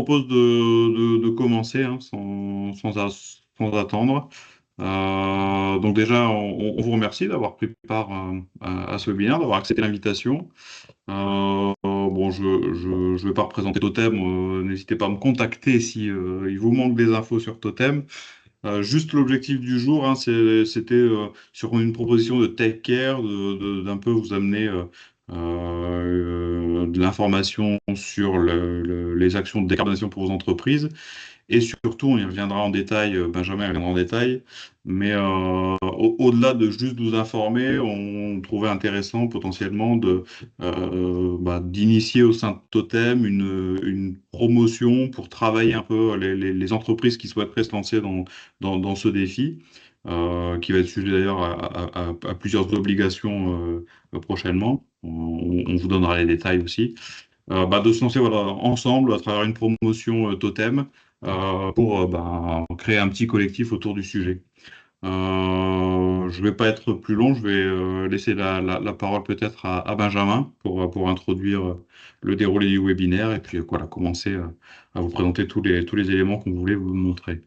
propose de commencer hein, sans attendre. Donc déjà, on vous remercie d'avoir pris part à ce webinaire, d'avoir accepté l'invitation. Bon, je vais pas représenter Totem. N'hésitez pas à me contacter si il vous manque des infos sur Totem. Juste l'objectif du jour, hein, c'était sur une proposition de Take Care, d'un peu vous amener de l'information sur les actions de décarbonation pour vos entreprises. Et surtout, on y reviendra en détail, Benjamin y reviendra en détail, mais au-delà de juste vous informer, on trouvait intéressant potentiellement d'initier au sein de Totem une promotion pour travailler un peu les entreprises qui souhaiteraient se lancer dans ce défi, qui va être sujet d'ailleurs à plusieurs obligations prochainement. On vous donnera les détails aussi. De se lancer voilà, ensemble à travers une promotion Totem pour créer un petit collectif autour du sujet. Je vais pas être plus long, je vais laisser la parole peut-être à Benjamin pour introduire le déroulé du webinaire et puis voilà, commencer à vous présenter tous les éléments qu'on voulait vous montrer.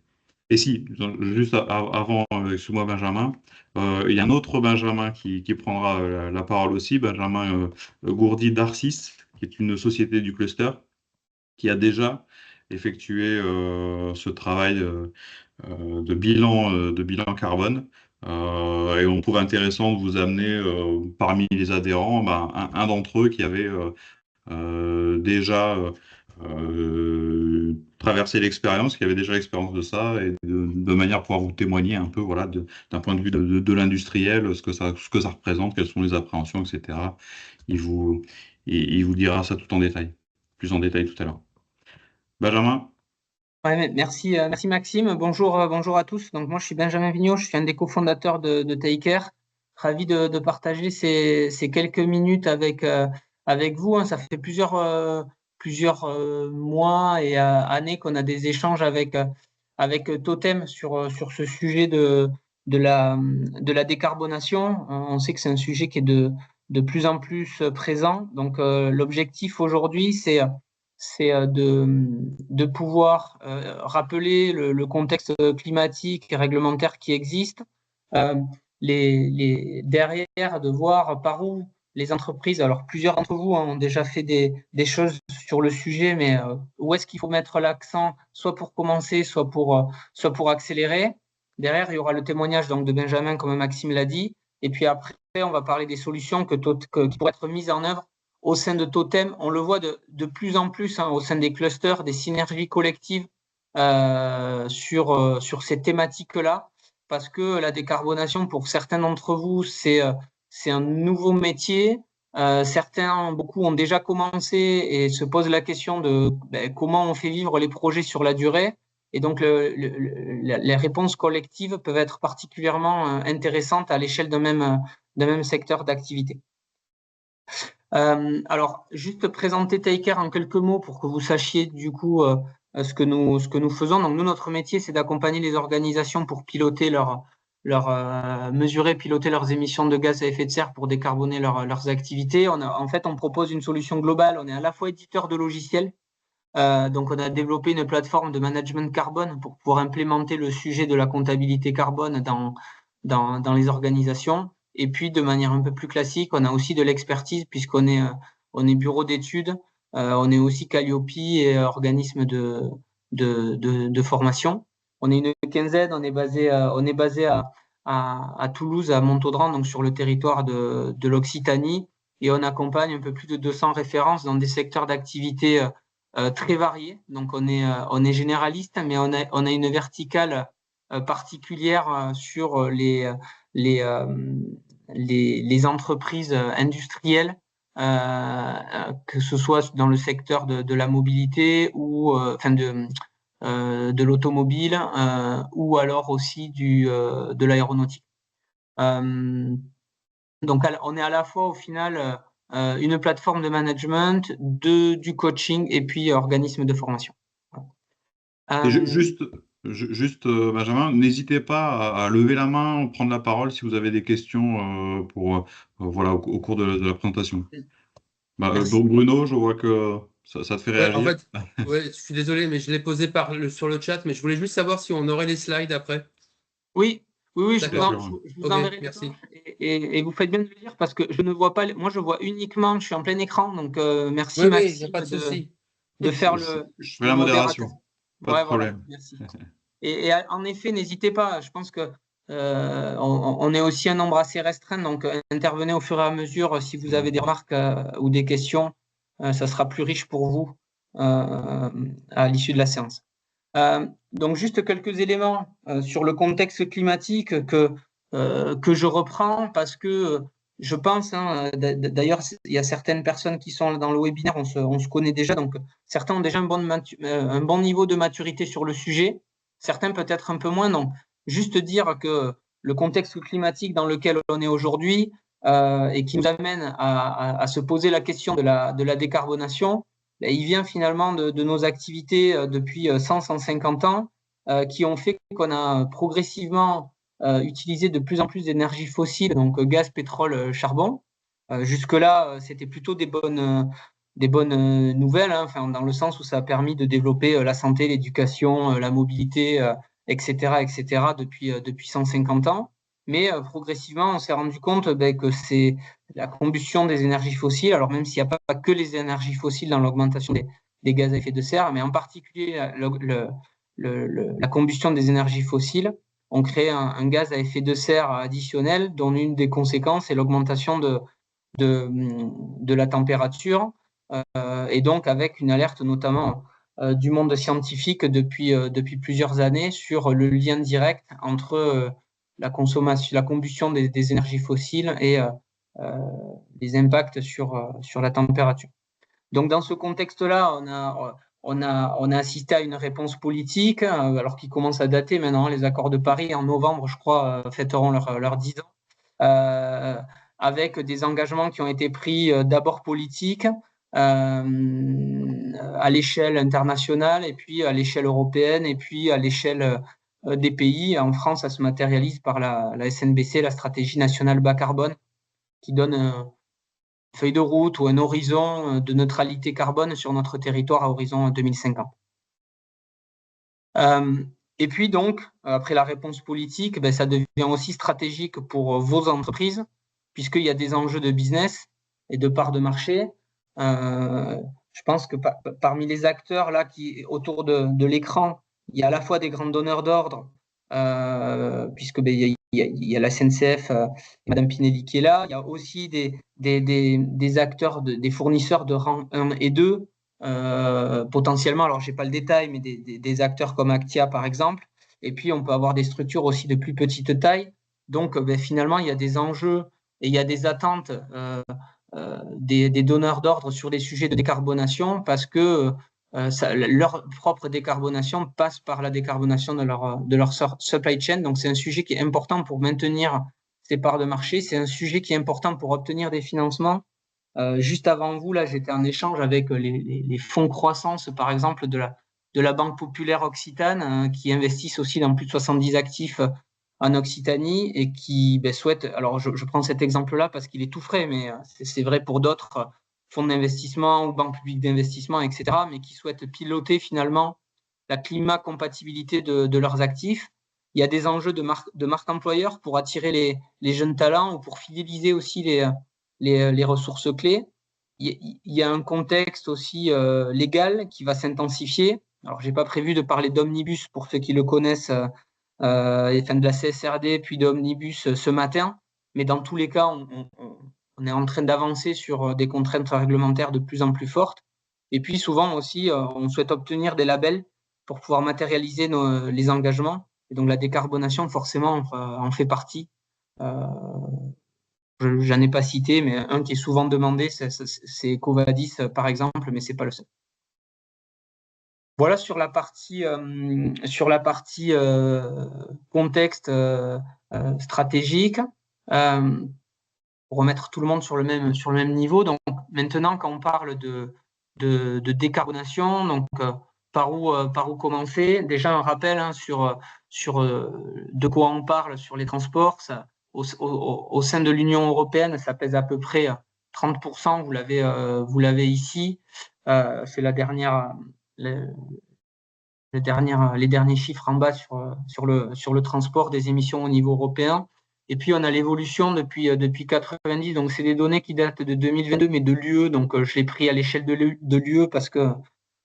Et si, juste avant, excuse-moi Benjamin, il y a un autre Benjamin qui prendra la parole aussi, Benjamin Gourdi d'Arcis, qui est une société du cluster qui a déjà effectué ce travail de bilan carbone. Et on trouve intéressant de vous amener parmi les adhérents un d'entre eux qui avait déjà traversé l'expérience, qui avait déjà l'expérience de ça, et de manière à pouvoir vous témoigner un peu voilà, d'un point de vue de l'industriel, ce que ça représente, quelles sont les appréhensions, etc. Il vous, il vous dira ça tout en détail, plus en détail tout à l'heure. Benjamin? Ouais, merci, merci Maxime. Bonjour, bonjour à tous. Donc moi je suis Benjamin Vigneault, je suis un des cofondateurs de Taker. Ravi de partager ces quelques minutes avec vous, hein. Ça fait plusieurs mois et années qu'on a des échanges avec Totem sur ce sujet de la décarbonation. On sait que c'est un sujet qui est de plus en plus présent. Donc l'objectif aujourd'hui, c'est de pouvoir rappeler le contexte climatique et réglementaire qui existe, euh, derrière de voir par où les entreprises, alors plusieurs d'entre vous ont déjà fait des choses sur le sujet, mais où est-ce qu'il faut mettre l'accent, soit pour commencer, soit pour accélérer. Derrière, il y aura le témoignage donc, de Benjamin, comme Maxime l'a dit, et puis après, on va parler des solutions qui pourraient être mises en œuvre au sein de Totem. On le voit de plus en plus hein, au sein des clusters, des synergies collectives sur ces thématiques-là, parce que la décarbonation, pour certains d'entre vous, c'est un nouveau métier. Beaucoup ont déjà commencé et se posent la question de comment on fait vivre les projets sur la durée. Et donc, les réponses collectives peuvent être particulièrement intéressantes à l'échelle d'un même secteur d'activité. Alors, juste présenter Taker en quelques mots pour que vous sachiez du coup ce que nous faisons. Donc, nous, notre métier, c'est d'accompagner les organisations pour mesurer, piloter leurs émissions de gaz à effet de serre pour décarboner leurs activités. En fait, on propose une solution globale. On est à la fois éditeur de logiciels. Donc, on a développé une plateforme de management carbone pour pouvoir implémenter le sujet de la comptabilité carbone dans les organisations. Et puis, de manière un peu plus classique, on a aussi de l'expertise on est bureau d'études, on est aussi Calliope et organisme de formation. On est une quinzaine, on est basé à Toulouse, à Montaudran, donc sur le territoire de l'Occitanie, et on accompagne un peu plus de 200 références dans des secteurs d'activité très variés. Donc, on est généraliste, mais on a une verticale particulière sur les, euh, les entreprises industrielles, que ce soit dans le secteur de la mobilité ou de l'automobile ou alors aussi de l'aéronautique. Euh, donc, on est à la fois au final une plateforme de management, du coaching et puis organisme de formation. Et Euh, Benjamin, n'hésitez pas à lever la main, prendre la parole si vous avez des questions voilà, au cours de la présentation. Merci. Bruno, je vois que. Ça te fait Ouais, en réagir? fait, ouais, je suis désolé, mais je l'ai posé sur le chat, mais je voulais juste savoir si on aurait les slides après. Oui, oui, Bien D'accord. sûr, ouais. je vous Ok, enverrai les merci. planches et vous faites bien de le dire parce que je ne vois pas, moi je vois uniquement, je suis en plein écran, donc merci Oui, oui, il n'y a Maxime pas de souci. de faire Je fais le la modérateur. modération. Pas de Ouais, voilà, problème. merci. En effet, n'hésitez pas, je pense que on est aussi un nombre assez restreint, donc intervenez au fur et à mesure si vous avez des remarques ou des questions, ça sera plus riche pour vous à l'issue de la séance. Donc, juste quelques éléments sur le contexte climatique que je reprends parce que je pense, hein, d'ailleurs, il y a certaines personnes qui sont dans le webinaire, on se connaît déjà, donc certains ont déjà un bon niveau de maturité sur le sujet, certains peut-être un peu moins. Donc, juste dire que le contexte climatique dans lequel on est aujourd'hui et qui nous amène à se poser la question de la décarbonation, il vient finalement de nos activités depuis 100-150 ans qui ont fait qu'on a progressivement utilisé de plus en plus d'énergie fossile, donc gaz, pétrole, charbon. Jusque-là, c'était plutôt des bonnes nouvelles, hein, enfin, dans le sens où ça a permis de développer la santé, l'éducation, la mobilité, etc., etc., depuis 150 ans. Mais progressivement, on s'est rendu compte que c'est la combustion des énergies fossiles, alors même s'il n'y a pas que les énergies fossiles dans l'augmentation des gaz à effet de serre, mais en particulier la combustion des énergies fossiles, on crée un gaz à effet de serre additionnel dont une des conséquences est l'augmentation de la température et donc avec une alerte notamment du monde scientifique depuis plusieurs années sur le lien direct entre la combustion des énergies fossiles et les impacts sur la température. Donc, dans ce contexte-là, on a assisté à une réponse politique, alors qui commence à dater maintenant. Les accords de Paris, en novembre, je crois, fêteront leurs 10 ans, euh, avec des engagements qui ont été pris d'abord politiques, à l'échelle internationale, et puis à l'échelle européenne, et puis à l'échelle des pays. En France, ça se matérialise par la SNBC, la stratégie nationale bas carbone, qui donne feuille de route ou un horizon de neutralité carbone sur notre territoire à horizon 2050. Et puis donc, après la réponse politique, ça devient aussi stratégique pour vos entreprises, puisqu'il y a des enjeux de business et de part de marché. Je pense que parmi les acteurs là autour de l'écran, il y a à la fois des grands donneurs d'ordre, puisque il y a la SNCF, Madame Pinelli qui est là. Il y a aussi des acteurs, des fournisseurs de rang 1 et 2, potentiellement, alors je n'ai pas le détail, mais des acteurs comme Actia par exemple. Et puis on peut avoir des structures aussi de plus petite taille. Donc finalement, il y a des enjeux et il y a des attentes des donneurs d'ordre sur les sujets de décarbonation parce que leur propre décarbonation passe par la décarbonation de leur supply chain. Donc, c'est un sujet qui est important pour maintenir ces parts de marché. C'est un sujet qui est important pour obtenir des financements. Juste avant vous, là, j'étais en échange avec les fonds croissance, par exemple, de la Banque populaire occitane, qui investissent aussi dans plus de 70 actifs en Occitanie et qui souhaitent, alors je prends cet exemple-là parce qu'il est tout frais, mais c'est vrai pour d'autres fonds d'investissement ou banques publiques d'investissement, etc., mais qui souhaitent piloter finalement la climat-compatibilité de leurs actifs. Il y a des enjeux de marque employeur pour attirer les jeunes talents ou pour fidéliser aussi les ressources clés. Il y a un contexte aussi légal qui va s'intensifier. Alors, je n'ai pas prévu de parler d'omnibus pour ceux qui le connaissent, enfin de la CSRD, puis d'omnibus ce matin. Mais dans tous les cas, on est en train d'avancer sur des contraintes réglementaires de plus en plus fortes. Et puis souvent aussi, on souhaite obtenir des labels pour pouvoir matérialiser les engagements. Et donc la décarbonation, forcément, en fait partie. J'en ai pas cité, mais un qui est souvent demandé, c'est EcoVadis, par exemple, mais c'est pas le seul. Voilà sur la partie contexte stratégique, pour remettre tout le monde sur le même niveau. Donc maintenant, quand on parle de décarbonation, donc par où commencer? Déjà un rappel sur de quoi on parle sur les transports. Au sein de l'Union européenne, ça pèse à peu près 30%, vous l'avez ici. C'est la dernière, les derniers chiffres en bas sur le transport des émissions au niveau européen. Et puis, on a l'évolution depuis 90. Donc, c'est des données qui datent de 2022, mais de l'UE. Donc, je l'ai pris à l'échelle de l'UE parce que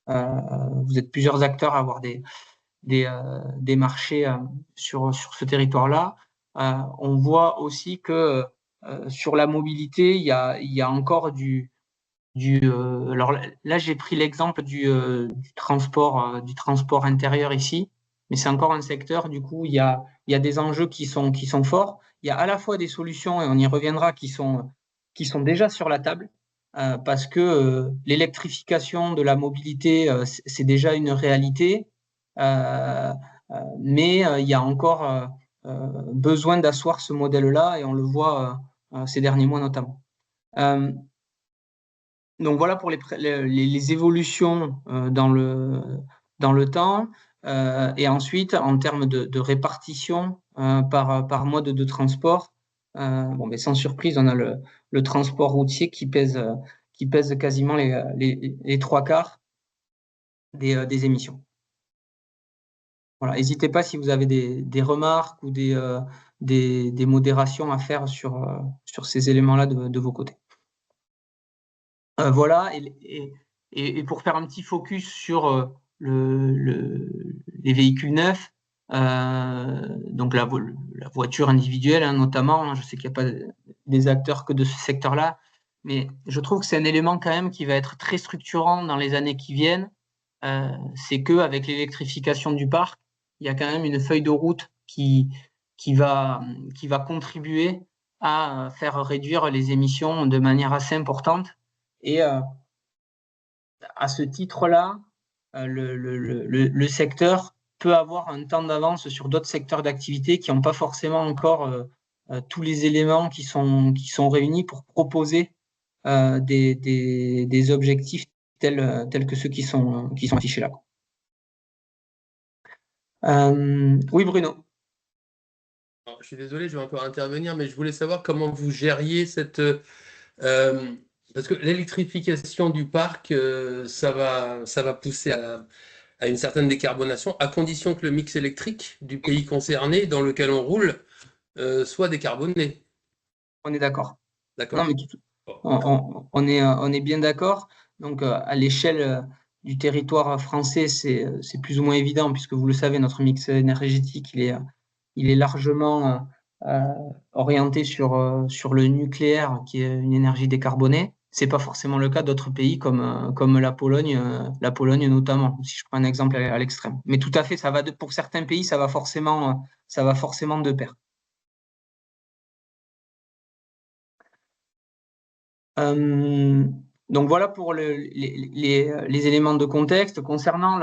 vous êtes plusieurs acteurs à avoir des marchés sur ce territoire-là. On voit aussi que sur la mobilité, il y a encore alors là, j'ai pris l'exemple du transport intérieur ici, mais c'est encore un secteur, du coup, il y a des enjeux qui sont forts. Il y a à la fois des solutions, et on y reviendra, qui sont déjà sur la table, parce que l'électrification de la mobilité, c'est déjà une réalité, mais il y a encore besoin d'asseoir ce modèle-là, et on le voit ces derniers mois notamment. Donc voilà pour les évolutions dans le temps. Et ensuite, en termes de répartition par mode de transport, bon, mais sans surprise, on a le transport routier qui pèse quasiment les trois quarts des émissions. Voilà. N'hésitez pas si vous avez des remarques ou des modérations à faire sur ces éléments-là de vos côtés. Voilà, et pour faire un petit focus sur les véhicules neufs, donc la voiture individuelle notamment, hein, je sais qu'il n'y a pas des acteurs que de ce secteur-là, mais je trouve que c'est un élément quand même qui va être très structurant dans les années qui viennent. C'est qu'avec l'électrification du parc, il y a quand même une feuille de route qui va contribuer à faire réduire les émissions de manière assez importante. Et à ce titre-là, le secteur peut avoir un temps d'avance sur d'autres secteurs d'activité qui n'ont pas forcément encore tous les éléments qui sont réunis pour proposer des objectifs tels que ceux qui sont affichés là. Oui, Bruno. Alors, je suis désolé, je vais encore intervenir, mais je voulais savoir comment vous gériez cette... parce que l'électrification du parc, ça va pousser à une certaine décarbonation, à condition que le mix électrique du pays concerné dans lequel on roule soit décarboné. On est d'accord. D'accord. Non, mais on est bien d'accord. Donc, à l'échelle du territoire français, c'est plus ou moins évident, puisque vous le savez, notre mix énergétique, il est largement orienté sur le nucléaire, qui est une énergie décarbonée. C'est pas forcément le cas d'autres pays comme la Pologne notamment, si je prends un exemple à l'extrême. Mais tout à fait, pour certains pays, ça va forcément de pair. Donc voilà pour les éléments de contexte. Concernant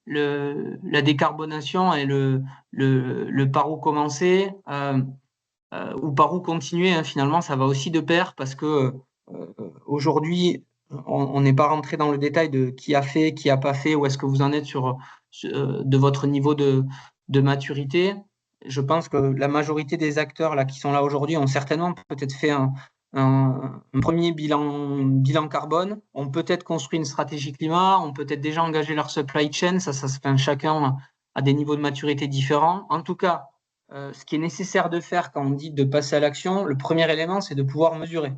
la décarbonation et le par où commencer ou par où continuer, hein, finalement, ça va aussi de pair parce que aujourd'hui, on n'est pas rentré dans le détail de qui a fait, qui n'a pas fait, où est-ce que vous en êtes de votre niveau de maturité. Je pense que la majorité des acteurs là, qui sont là aujourd'hui ont certainement peut-être fait un premier bilan carbone, ont peut-être construit une stratégie climat, ont peut-être déjà engagé leur supply chain, ça se fait chacun à des niveaux de maturité différents. En tout cas, ce qui est nécessaire de faire quand on dit de passer à l'action, le premier élément, c'est de pouvoir mesurer.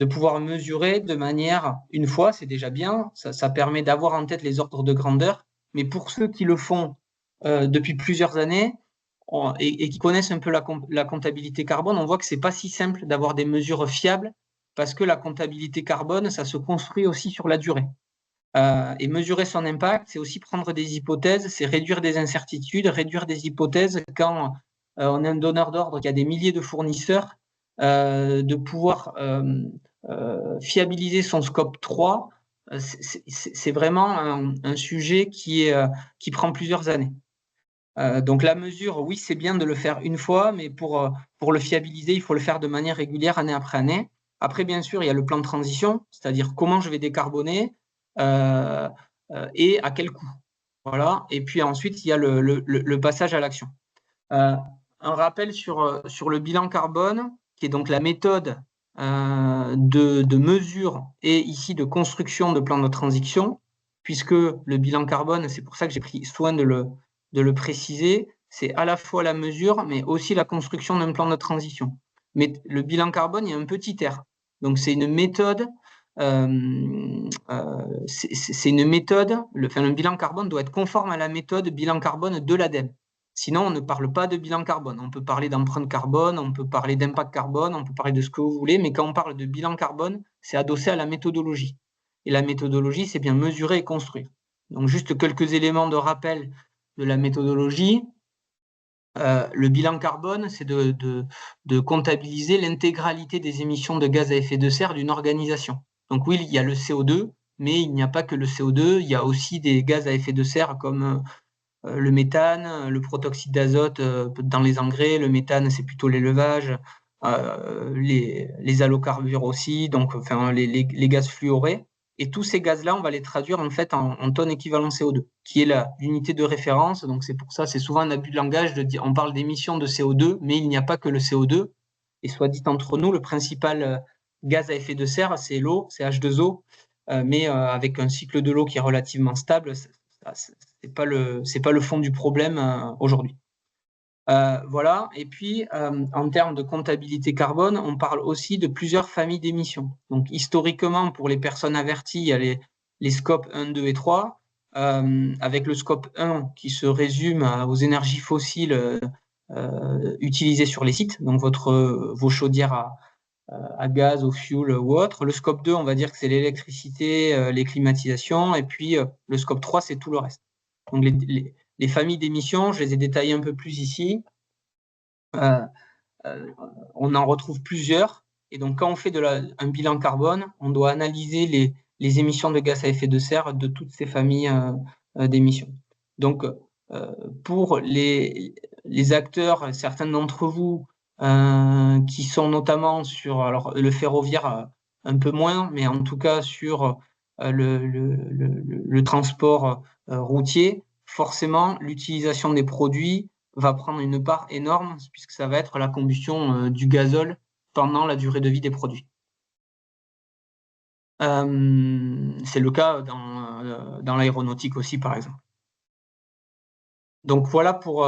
De pouvoir mesurer de manière, une fois, c'est déjà bien, ça permet d'avoir en tête les ordres de grandeur, mais pour ceux qui le font depuis plusieurs années, et qui connaissent un peu la comptabilité carbone, on voit que c'est pas si simple d'avoir des mesures fiables parce que la comptabilité carbone, ça se construit aussi sur la durée. Et mesurer son impact, c'est aussi prendre des hypothèses, c'est réduire des incertitudes, réduire des hypothèses quand on est un donneur d'ordre qui a des milliers de fournisseurs, de pouvoir fiabiliser son scope 3, c'est vraiment un sujet qui prend plusieurs années. Donc la mesure, oui, c'est bien de le faire une fois, mais pour le fiabiliser, il faut le faire de manière régulière, année après année. Après, bien sûr, il y a le plan de transition, c'est-à-dire comment je vais décarboner et à quel coût. Voilà. Et puis ensuite, il y a le passage à l'action. Un rappel sur le bilan carbone, qui est donc la méthode de mesure et ici de construction de plans de transition, puisque le bilan carbone, c'est pour ça que j'ai pris soin de le préciser, c'est à la fois la mesure, mais aussi la construction d'un plan de transition. Mais le bilan carbone, il y a un petit R. Donc c'est une méthode, le bilan carbone doit être conforme à la méthode bilan carbone de l'ADEME. Sinon, on ne parle pas de bilan carbone. On peut parler d'empreinte carbone, on peut parler d'impact carbone, on peut parler de ce que vous voulez, mais quand on parle de bilan carbone, c'est adossé à la méthodologie. Et la méthodologie, c'est bien mesurer et construire. Donc, juste quelques éléments de rappel de la méthodologie. Le bilan carbone, c'est de comptabiliser l'intégralité des émissions de gaz à effet de serre d'une organisation. Donc oui, il y a le CO2, mais il n'y a pas que le CO2, il y a aussi des gaz à effet de serre comme le méthane, le protoxyde d'azote dans les engrais, le méthane c'est plutôt l'élevage, les halocarbures aussi, donc enfin les gaz fluorés. Et tous ces gaz-là, on va les traduire en fait en tonnes équivalent CO2, qui est l'unité de référence. Donc c'est pour ça, c'est souvent un abus de langage de dire, on parle d'émissions de CO2, mais il n'y a pas que le CO2. Et soit dit entre nous, le principal gaz à effet de serre, c'est l'eau, c'est H2O, mais avec un cycle de l'eau qui est relativement stable, c'est pas le fond du problème aujourd'hui. Voilà. Et puis, en termes de comptabilité carbone, on parle aussi de plusieurs familles d'émissions. Donc, historiquement, pour les personnes averties, il y a les scopes 1, 2 et 3, avec le scope 1 qui se résume aux énergies fossiles utilisées sur les sites, donc vos chaudières à gaz, au fuel ou autre. Le scope 2, on va dire que c'est l'électricité, les climatisations, et puis le scope 3, c'est tout le reste. Donc, les familles d'émissions, je les ai détaillées un peu plus ici. On en retrouve plusieurs. Et donc, quand on fait un bilan carbone, on doit analyser les émissions de gaz à effet de serre de toutes ces familles d'émissions. Donc, pour les acteurs, certains d'entre vous, qui sont notamment sur alors, le ferroviaire, un peu moins, mais en tout cas sur le transport routier, forcément, l'utilisation des produits va prendre une part énorme puisque ça va être la combustion du gazole pendant la durée de vie des produits. C'est le cas dans l'aéronautique aussi, par exemple. Donc voilà pour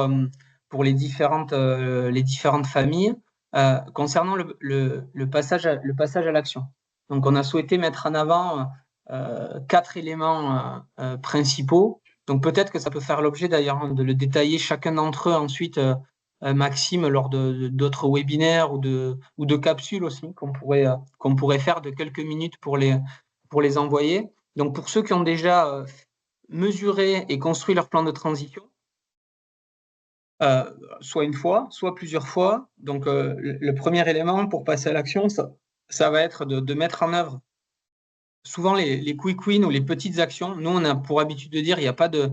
les différentes familles. Concernant le passage à l'action. Donc on a souhaité mettre en avant 4 éléments principaux. Donc peut-être que ça peut faire l'objet d'ailleurs de le détailler chacun d'entre eux ensuite, Maxime, lors d'autres webinaires ou de capsules aussi qu'on pourrait faire de quelques minutes pour les envoyer. Donc pour ceux qui ont déjà mesuré et construit leur plan de transition, soit une fois, soit plusieurs fois. Donc le premier élément pour passer à l'action, ça va être de mettre en œuvre souvent les quick wins ou les petites actions. Nous, on a pour habitude de dire il n'y a pas de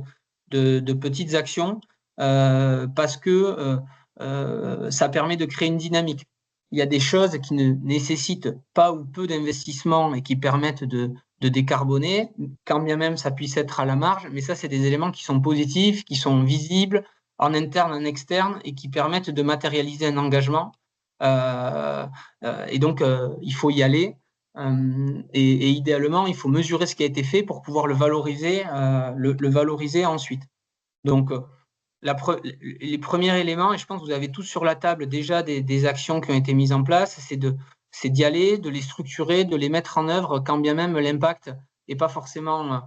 petites actions parce que ça permet de créer une dynamique. Il y a des choses qui ne nécessitent pas ou peu d'investissement et qui permettent de décarboner, quand bien même ça puisse être à la marge, mais ça, c'est des éléments qui sont positifs, qui sont visibles en interne, en externe, et qui permettent de matérialiser un engagement. Et donc, il faut y aller. Et idéalement, il faut mesurer ce qui a été fait pour pouvoir le valoriser ensuite. Donc, les premiers éléments, et je pense que vous avez tous sur la table déjà des actions qui ont été mises en place, c'est d'y aller, de les structurer, de les mettre en œuvre, quand bien même l'impact n'est pas forcément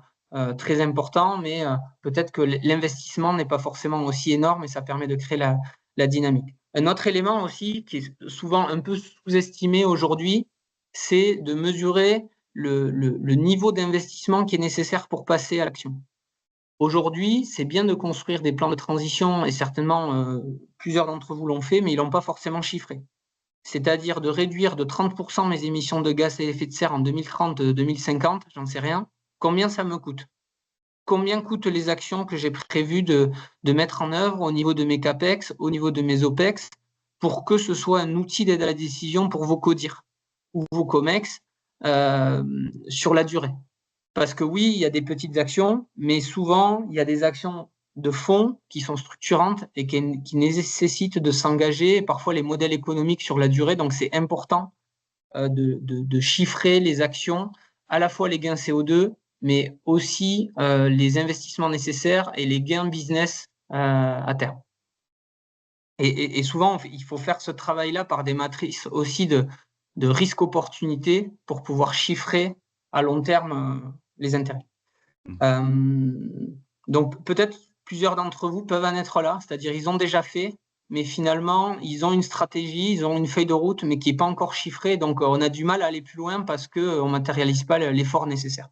très important, mais peut-être que l'investissement n'est pas forcément aussi énorme et ça permet de créer la dynamique. Un autre élément aussi qui est souvent un peu sous-estimé aujourd'hui, c'est de mesurer le niveau d'investissement qui est nécessaire pour passer à l'action. Aujourd'hui, c'est bien de construire des plans de transition et certainement plusieurs d'entre vous l'ont fait, mais ils l'ont pas forcément chiffré. C'est-à-dire de réduire de 30% mes émissions de gaz à effet de serre en 2030-2050, j'en sais rien. Combien ça me coûte? Combien coûtent les actions que j'ai prévues de mettre en œuvre au niveau de mes CAPEX, au niveau de mes OPEX, pour que ce soit un outil d'aide à la décision pour vos CODIR ou vos COMEX sur la durée. Parce que oui, il y a des petites actions, mais souvent, il y a des actions de fond qui sont structurantes et qui nécessitent de s'engager, parfois les modèles économiques sur la durée. Donc, c'est important de chiffrer les actions, à la fois les gains CO2, mais aussi les investissements nécessaires et les gains business à terme. Et souvent, il faut faire ce travail-là par des matrices aussi de risque-opportunité pour pouvoir chiffrer à long terme les intérêts. Donc peut-être plusieurs d'entre vous peuvent en être là, c'est-à-dire ils ont déjà fait, mais finalement ils ont une stratégie, ils ont une feuille de route, mais qui n'est pas encore chiffrée, donc on a du mal à aller plus loin parce qu'on ne matérialise pas l'effort nécessaire.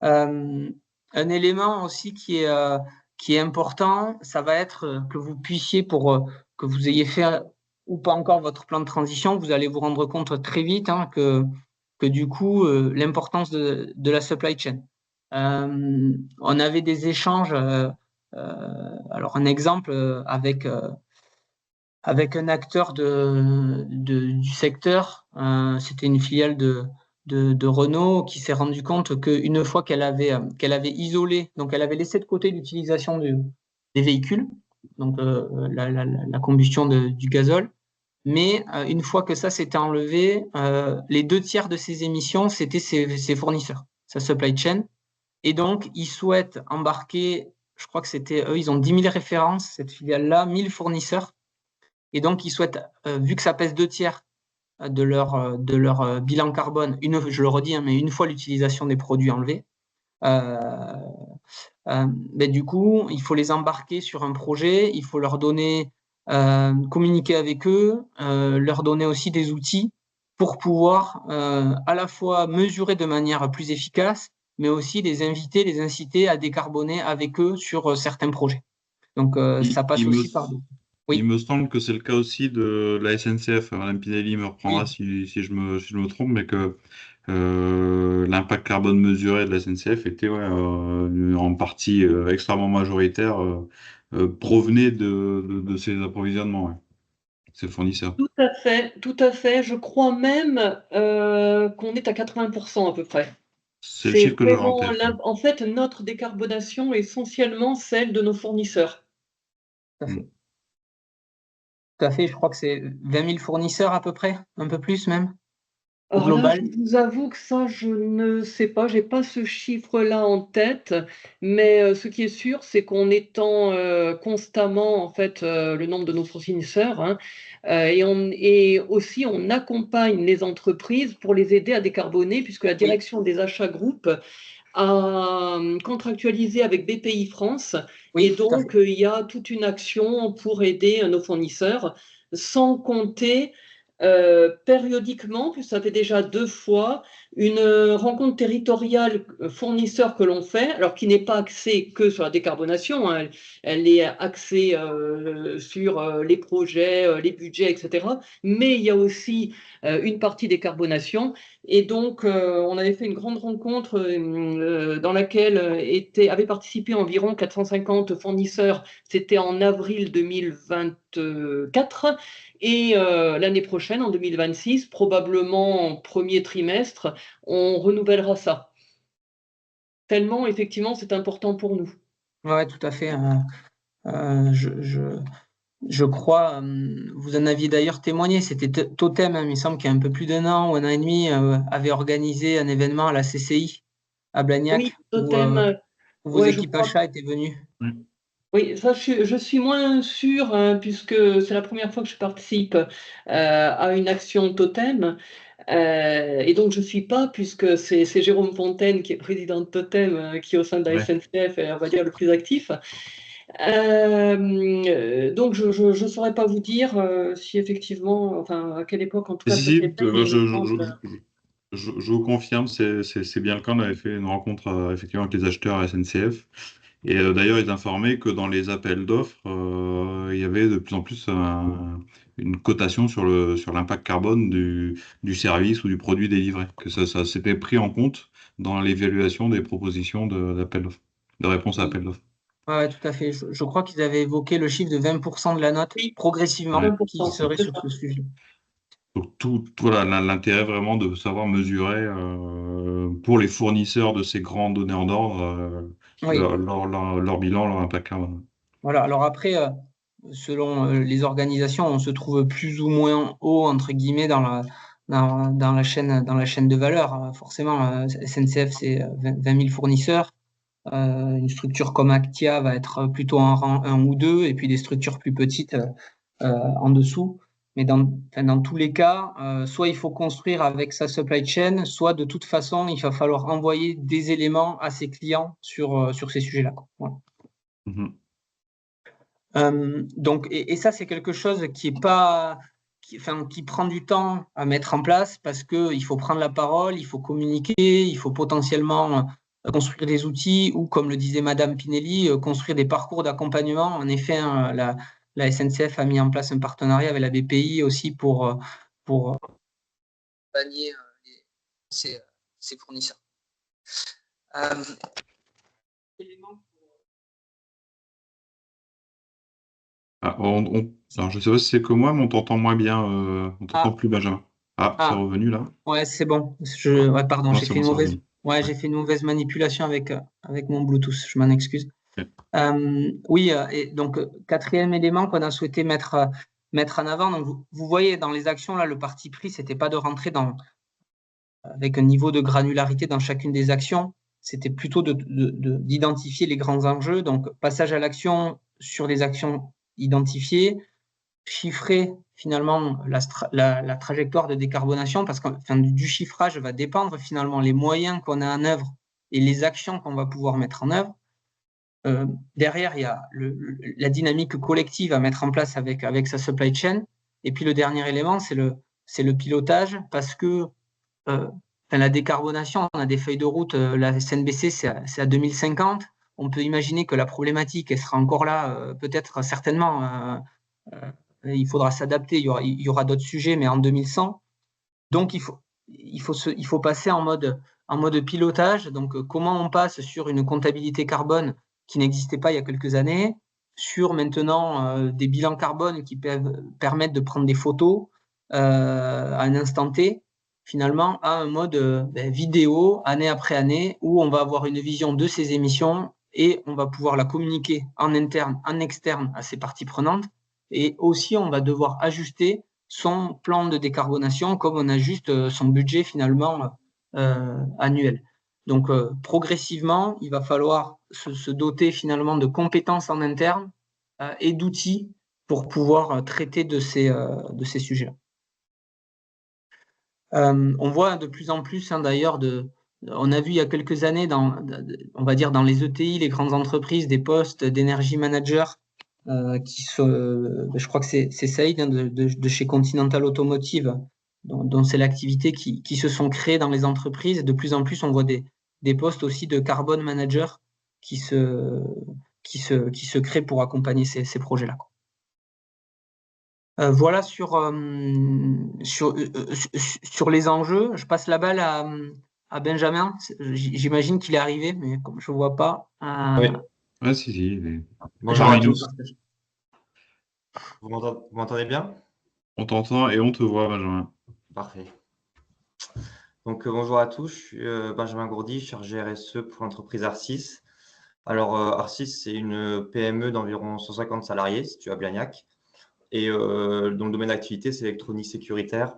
Un élément aussi qui est important, ça va être que vous puissiez, pour que vous ayez fait ou pas encore votre plan de transition, vous allez vous rendre compte très vite que du coup, l'importance de la supply chain. On avait des échanges, alors un exemple avec un acteur du secteur, c'était une filiale de Renault qui s'est rendu compte qu'une fois qu'elle avait isolé, donc elle avait laissé de côté l'utilisation des véhicules, donc la combustion du gazole, mais une fois que ça s'était enlevé, les 2 tiers de ses émissions, c'était ses fournisseurs, sa supply chain. Et donc, ils souhaitent embarquer, je crois que c'était eux, ils ont 10 000 références, cette filiale-là, 1000 fournisseurs. Et donc, ils souhaitent, vu que ça pèse 2 tiers de leur bilan carbone, je le redis, mais une fois l'utilisation des produits enlevés, du coup, il faut les embarquer sur un projet, il faut leur donner, communiquer avec eux, leur donner aussi des outils pour pouvoir à la fois mesurer de manière plus efficace, mais aussi les inviter, les inciter à décarboner avec eux sur certains projets. Donc, ça passe aussi par nous. Il Oui, me semble que c'est le cas aussi de la SNCF. Madame Pinelli me reprendra oui, si je me trompe, mais que l'impact carbone mesuré de la SNCF était en partie extrêmement majoritaire, provenait de ces approvisionnements, ouais, ces fournisseurs. Tout à fait, tout à fait. Je crois même qu'on est à 80% à peu près. C'est le C'est chiffre que j'aurais en vraiment, tête. en fait, notre décarbonation est essentiellement celle de nos fournisseurs. tout à Mm. fait. Tout à fait, je crois que c'est 20 000 fournisseurs à peu près, un peu plus même, au Alors là, global. je vous avoue que ça, je ne sais pas, j'ai pas ce chiffre-là en tête, mais ce qui est sûr, c'est qu'en étant constamment, en fait, le nombre de nos fournisseurs, hein, et aussi on accompagne les entreprises pour les aider à décarboner, puisque la Oui, direction des achats groupes a contractualisé avec BPI France, et oui, tout à fait. donc il y a toute une action pour aider nos fournisseurs, sans compter périodiquement, puis ça fait déjà 2 fois, une rencontre territoriale fournisseur que l'on fait, alors qui n'est pas axée que sur la décarbonation, hein, elle est axée sur les projets, les budgets, etc. Mais il y a aussi une partie décarbonation. Et donc, on avait fait une grande rencontre dans laquelle avaient participé environ 450 fournisseurs. C'était en avril 2024. Et l'année prochaine, en 2026, probablement en premier trimestre, on renouvellera ça. Tellement, effectivement, c'est important pour nous. Ouais, tout à fait. Je crois, vous en aviez d'ailleurs témoigné, c'était Totem, hein, il me semble qu'il y a un peu plus d'1 an ou 1 an et demi, avait organisé un événement à la CCI à Oui, Blagnac Totem, où vos ouais, je équipes crois. achats étaient venus. Mm. Oui, ça, je suis moins sûre, hein, puisque c'est la première fois que je participe à une action Totem. Et donc, je ne suis pas, puisque c'est Jérôme Fontaine, qui est président de Totem, qui, au sein de la Ouais. SNCF, est, on va dire, le plus actif. Donc, je ne saurais pas vous dire si effectivement, enfin, à quelle époque, en tout Et cas, si, ça s'est si, fait. Mais il me semble. je vous confirme, c'est bien le cas. On avait fait une rencontre effectivement avec les acheteurs à SNCF. Et d'ailleurs, ils informaient que dans les appels d'offres, il y avait de plus en plus une cotation sur l'impact carbone du service ou du produit délivré, que ça s'était pris en compte dans l'évaluation des propositions d'appel d'offres, de réponse à appel d'offres. Ouais, tout à fait. Je crois qu'ils avaient évoqué le chiffre de 20% de la note Oui, progressivement Ouais. 20%, qui serait c'est sur ça. ce sujet. Donc voilà, l'intérêt vraiment de savoir mesurer pour les fournisseurs de ces grands donneurs d'ordre Oui, leur bilan, leur impact carbone. voilà. Alors après, selon les organisations, on se trouve plus ou moins haut, entre guillemets, dans la chaîne de valeur. Forcément, SNCF, c'est 20 000 fournisseurs. Une structure comme Actia va être plutôt en rang 1 ou 2, et puis des structures plus petites en dessous. Mais dans tous les cas, soit il faut construire avec sa supply chain, soit de toute façon, il va falloir envoyer des éléments à ses clients sur ces sujets-là. Voilà. Mhm. Donc, et ça, c'est quelque chose qui prend du temps à mettre en place parce qu'il faut prendre la parole, il faut communiquer, il faut potentiellement construire des outils ou, comme le disait Madame Pinelli, construire des parcours d'accompagnement. En effet, hein, la SNCF a mis en place un partenariat avec la BPI aussi pour accompagner ses fournisseurs. Ah, alors, je sais pas si c'est que moi, mais on t'entend moins bien. On t'entend plus, Benjamin. Ah, c'est revenu là. Ouais, c'est bon. Pardon, Non, j'ai c'est fait bon, une c'est mauvaise. revenu. Ouais, j'ai fait une mauvaise manipulation avec mon Bluetooth. Je m'en excuse. Ok. Oui, et donc quatrième élément qu'on a souhaité mettre en avant. Donc vous voyez dans les actions là, le parti pris, c'était pas de rentrer avec un niveau de granularité dans chacune des actions. C'était plutôt d'identifier les grands enjeux. Donc passage à l'action sur les actions identifiées, chiffrer finalement la trajectoire de décarbonation, parce que du chiffrage va dépendre finalement les moyens qu'on a en œuvre et les actions qu'on va pouvoir mettre en œuvre. Derrière, il y a la dynamique collective à mettre en place avec sa supply chain. Et puis le dernier élément, c'est le pilotage, parce que la décarbonation, on a des feuilles de route, la SNBC, c'est à 2050. On peut imaginer que la problématique, elle sera encore là, peut-être certainement. Il faudra s'adapter, il y aura d'autres sujets, mais en 2100. Donc, il faut passer en mode pilotage. Donc, comment on passe sur une comptabilité carbone qui n'existait pas il y a quelques années, sur maintenant des bilans carbone qui peuvent permettre de prendre des photos à un instant T, finalement, à un mode vidéo, année après année, où on va avoir une vision de ces émissions et on va pouvoir la communiquer en interne, en externe à ses parties prenantes. Et aussi, on va devoir ajuster son plan de décarbonation comme on ajuste son budget finalement annuel. Donc, progressivement, il va falloir se doter finalement de compétences en interne et d'outils pour pouvoir traiter de ces sujets-là. On voit de plus en plus, hein, d'ailleurs, on a vu il y a quelques années, on va dire dans les ETI, les grandes entreprises, des postes d'énergie manager je crois que c'est Saïd, hein, de chez Continental Automotive, dont c'est l'activité qui se sont créées dans les entreprises. Et de plus en plus, on voit des postes aussi de carbone manager qui se créent pour accompagner ces projets-là. Voilà sur les enjeux. Je passe la balle à Benjamin. J'imagine qu'il est arrivé, mais comme je ne vois pas. Oui. Ouais, si. Bonjour à Parmi nous. tous. Vous m'entendez bien? On t'entend et on te voit, Benjamin. Parfait. Donc, bonjour à tous. Je suis Benjamin Gourdy, chargé RSE pour l'entreprise Arcis. Alors, Arcis, c'est une PME d'environ 150 salariés, située à Blagnac. Et dont le domaine d'activité, c'est l'électronique sécuritaire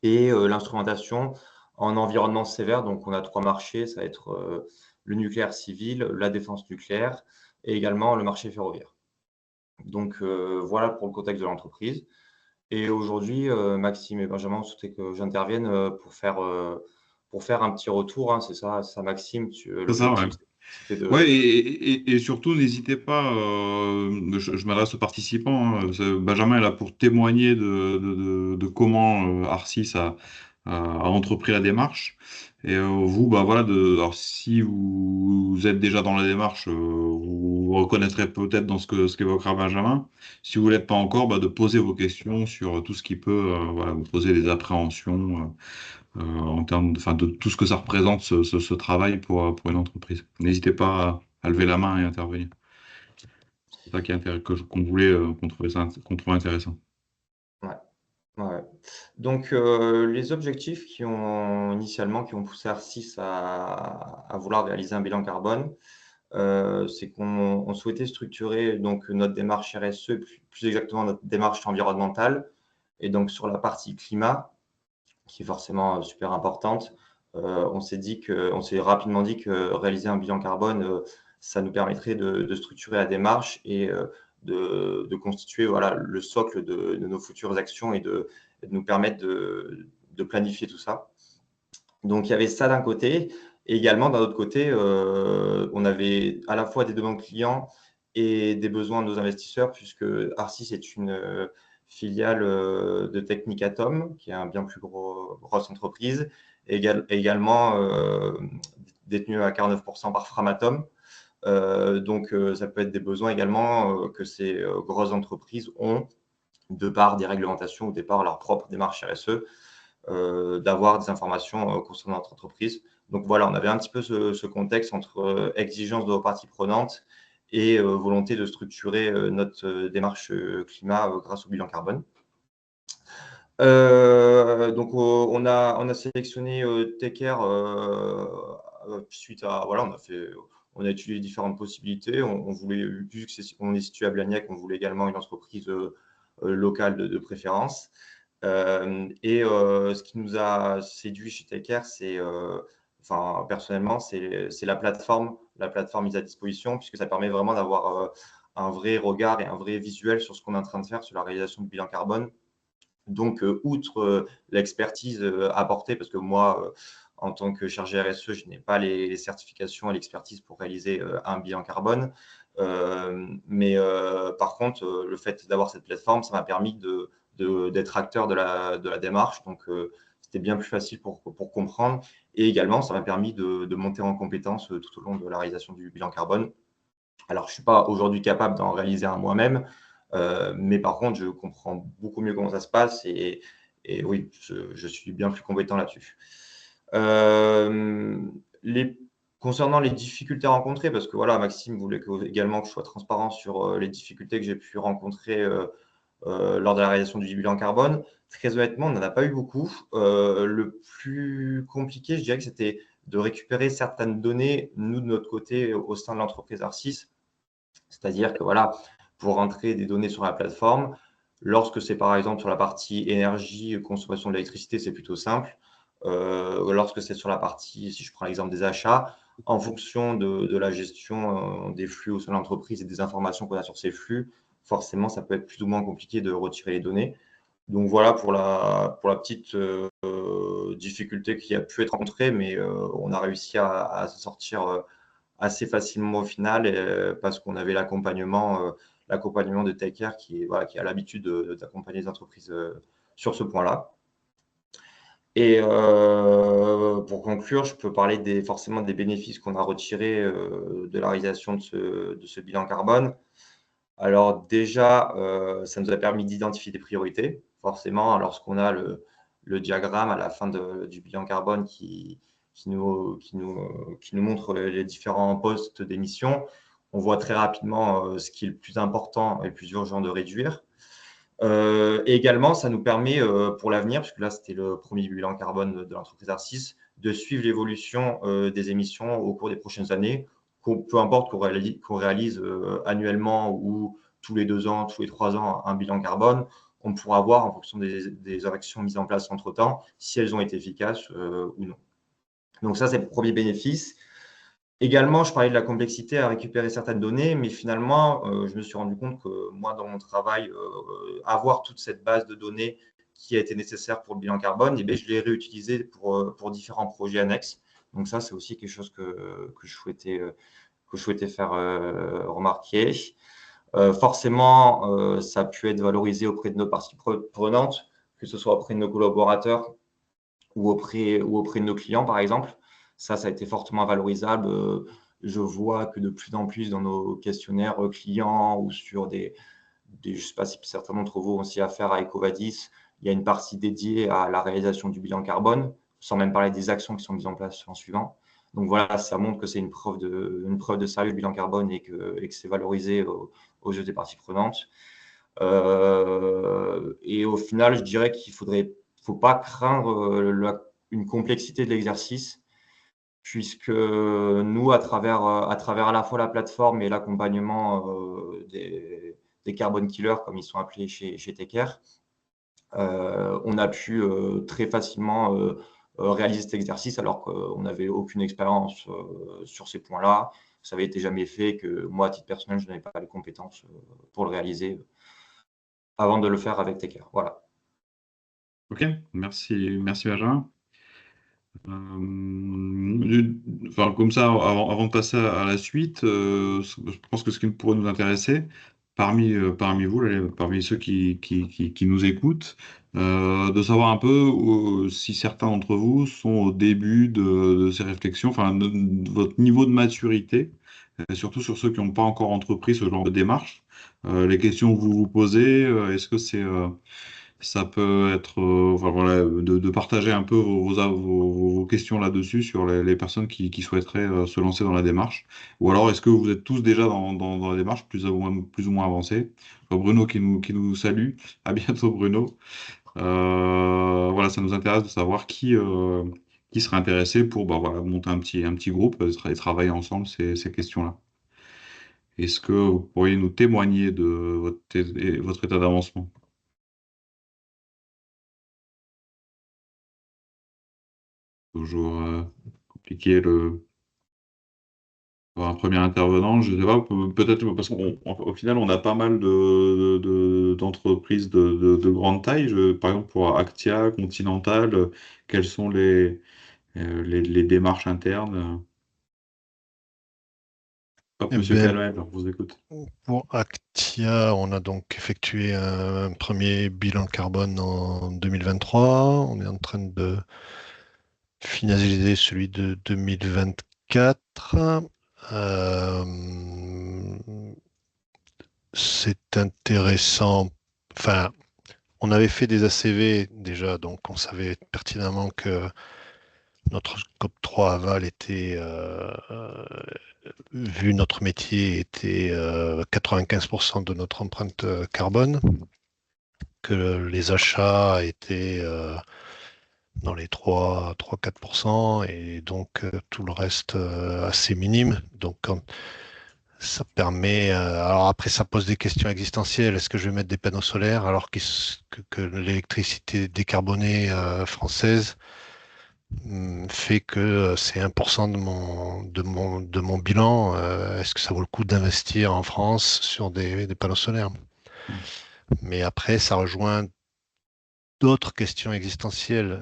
et l'instrumentation en environnement sévère. Donc, on a 3 marchés. Ça va être le nucléaire civil, la défense nucléaire et également le marché ferroviaire. Donc, voilà pour le contexte de l'entreprise. Et aujourd'hui, Maxime et Benjamin ont souhaité que j'intervienne pour faire un petit retour. Hein, c'est ça, Maxime. C'est ça, ouais. C'était de... Ouais, et surtout, n'hésitez pas, je m'adresse aux participants, hein, Benjamin est là pour témoigner de comment Arcis a entrepris la démarche. Et vous, bah voilà, alors si vous êtes déjà dans la démarche, vous reconnaîtrez peut-être dans ce qu'évoquera Benjamin. Si vous ne l'êtes pas encore, bah, de poser vos questions sur tout ce qui peut voilà, vous poser des appréhensions en termes de tout ce que ça représente, ce travail pour une entreprise. N'hésitez pas à lever la main et intervenir. C'est ça qu'on voulait, qu'on trouvait intéressant. Ouais. Donc, les objectifs qui ont poussé Arcis à vouloir réaliser un bilan carbone, c'est qu'on souhaitait structurer donc notre démarche RSE, plus exactement notre démarche environnementale, et donc sur la partie climat, qui est forcément super importante. On s'est rapidement dit que réaliser un bilan carbone, ça nous permettrait de structurer la démarche et de constituer voilà, le socle de nos futures actions et de nous permettre de planifier tout ça. Donc, il y avait ça d'un côté. Et également, d'un autre côté, on avait à la fois des demandes clients et des besoins de nos investisseurs, puisque Arcis est une filiale de Technicatom, qui est un bien plus grosse entreprise, et également détenue à 49% par Framatome. Donc, ça peut être des besoins également que ces grosses entreprises ont, de par des réglementations ou de par leur propre démarche RSE, d'avoir des informations concernant notre entreprise. Donc voilà, on avait un petit peu ce contexte entre exigence de nos parties prenantes et volonté de structurer notre démarche climat grâce au bilan carbone. Donc on a sélectionné TechCare suite à voilà, on a étudié différentes possibilités. On voulait, vu qu'on est situé à Blagnac, on voulait également une entreprise locale de préférence. Et ce qui nous a séduit chez TechCare, enfin, personnellement, c'est la plateforme mise à disposition, puisque ça permet vraiment d'avoir un vrai regard et un vrai visuel sur ce qu'on est en train de faire sur la réalisation du bilan carbone. Donc, outre l'expertise apportée, parce que moi, en tant que chargé RSE, je n'ai pas les certifications et l'expertise pour réaliser un bilan carbone. Mais par contre, le fait d'avoir cette plateforme, ça m'a permis d'être acteur de la démarche. Donc, c'était bien plus facile pour comprendre. Et également, ça m'a permis de monter en compétence tout au long de la réalisation du bilan carbone. Alors, je ne suis pas aujourd'hui capable d'en réaliser un moi-même, mais par contre, je comprends beaucoup mieux comment ça se passe et oui, je suis bien plus compétent là-dessus. Concernant les difficultés rencontrées, parce que voilà, Maxime voulait également que je sois transparent sur les difficultés que j'ai pu rencontrer lors de la réalisation du bilan carbone. Très honnêtement, on n'en a pas eu beaucoup. Le plus compliqué, je dirais que c'était de récupérer certaines données, nous, de notre côté, au sein de l'entreprise Arcis. C'est-à-dire que voilà, pour rentrer des données sur la plateforme, lorsque c'est par exemple sur la partie énergie, consommation d'électricité, c'est plutôt simple. Lorsque c'est sur la partie, si je prends l'exemple des achats, en fonction de la gestion des flux au sein de l'entreprise et des informations qu'on a sur ces flux, forcément, ça peut être plus ou moins compliqué de retirer les données. Donc voilà pour la petite difficulté qui a pu être rencontrée, mais on a réussi à se sortir assez facilement au final, parce qu'on avait l'accompagnement de TechCare qui a l'habitude d'accompagner les entreprises sur ce point-là. Et pour conclure, je peux parler forcément des bénéfices qu'on a retirés de la réalisation de ce bilan carbone. Alors déjà, ça nous a permis d'identifier des priorités. Forcément, lorsqu'on a le diagramme à la fin du bilan carbone qui nous montre les différents postes d'émission, on voit très rapidement ce qui est le plus important et le plus urgent de réduire. Et également, ça nous permet pour l'avenir, puisque là, c'était le premier bilan carbone de l'entreprise Arcis, de suivre l'évolution des émissions au cours des prochaines années, peu importe qu'on réalise annuellement ou tous les 2 ans, tous les 3 ans, un bilan carbone, on pourra voir en fonction des actions mises en place entre-temps, si elles ont été efficaces ou non. Donc ça, c'est le premier bénéfice. Également, je parlais de la complexité à récupérer certaines données, mais finalement, je me suis rendu compte que moi, dans mon travail, avoir toute cette base de données qui a été nécessaire pour le bilan carbone, je l'ai réutilisée pour différents projets annexes. Donc ça, c'est aussi quelque chose que je souhaitais faire remarquer. Forcément, ça a pu être valorisé auprès de nos parties prenantes, que ce soit auprès de nos collaborateurs ou auprès de nos clients, par exemple. Ça a été fortement valorisable. Je vois que de plus en plus dans nos questionnaires clients ou sur je ne sais pas si certains d'entre vous ont aussi affaire à EcoVadis, il y a une partie dédiée à la réalisation du bilan carbone, sans même parler des actions qui sont mises en place en suivant. Donc voilà, ça montre que c'est une preuve de sérieux du bilan carbone et que c'est valorisé aux yeux des parties prenantes. Et au final, je dirais qu'il ne faut pas craindre une complexité de l'exercice, puisque nous, à travers à la fois la plateforme et l'accompagnement des carbon killers, comme ils sont appelés chez TechCare, on a pu très facilement réaliser cet exercice alors qu'on n'avait aucune expérience sur ces points-là. Ça avait été jamais fait, que moi, à titre personnel, je n'avais pas les compétences pour le réaliser avant de le faire avec Teker. Voilà. Ok, merci Benjamin. Enfin, comme ça, avant de passer à la suite, je pense que ce qui pourrait nous intéresser, parmi vous, là, parmi ceux qui nous écoutent, de savoir un peu si certains d'entre vous sont au début de ces réflexions, enfin, de votre niveau de maturité, surtout sur ceux qui n'ont pas encore entrepris ce genre de démarche. Les questions que vous vous posez, est-ce que ça peut être, enfin, voilà, de partager un peu vos questions là-dessus sur les personnes qui souhaiteraient se lancer dans la démarche. Ou alors, est-ce que vous êtes tous déjà dans la démarche plus ou moins avancée? Bruno qui nous salue. À bientôt, Bruno. Voilà, ça nous intéresse de savoir qui serait intéressé pour bah, voilà, monter un petit groupe et travailler ensemble ces questions-là. Est-ce que vous pourriez nous témoigner de votre état d'avancement? Toujours compliqué pour un premier intervenant. Je sais pas, peut-être parce qu'au final, on a pas mal d'entreprises de grande taille. Par exemple, pour Actia, Continental, quelles sont les démarches internes? Hop, Eh Monsieur ben, Calmel, je vous écoute. pour Actia, on a donc effectué un premier bilan carbone en 2023. On est en train de finaliser celui de 2024. Euh, c'est intéressant. Enfin, on avait fait des ACV déjà, donc on savait pertinemment que notre scope 3 aval était, vu notre métier, était 95% de notre empreinte carbone, que les achats étaient dans les 3-4% et donc tout le reste assez minime. Donc ça permet. Alors après, ça pose des questions existentielles. Est-ce que je vais mettre des panneaux solaires alors que l'électricité décarbonée française fait que c'est 1% de mon bilan. Est-ce que ça vaut le coup d'investir en France sur des panneaux solaires? Mais après, ça rejoint d'autres questions existentielles.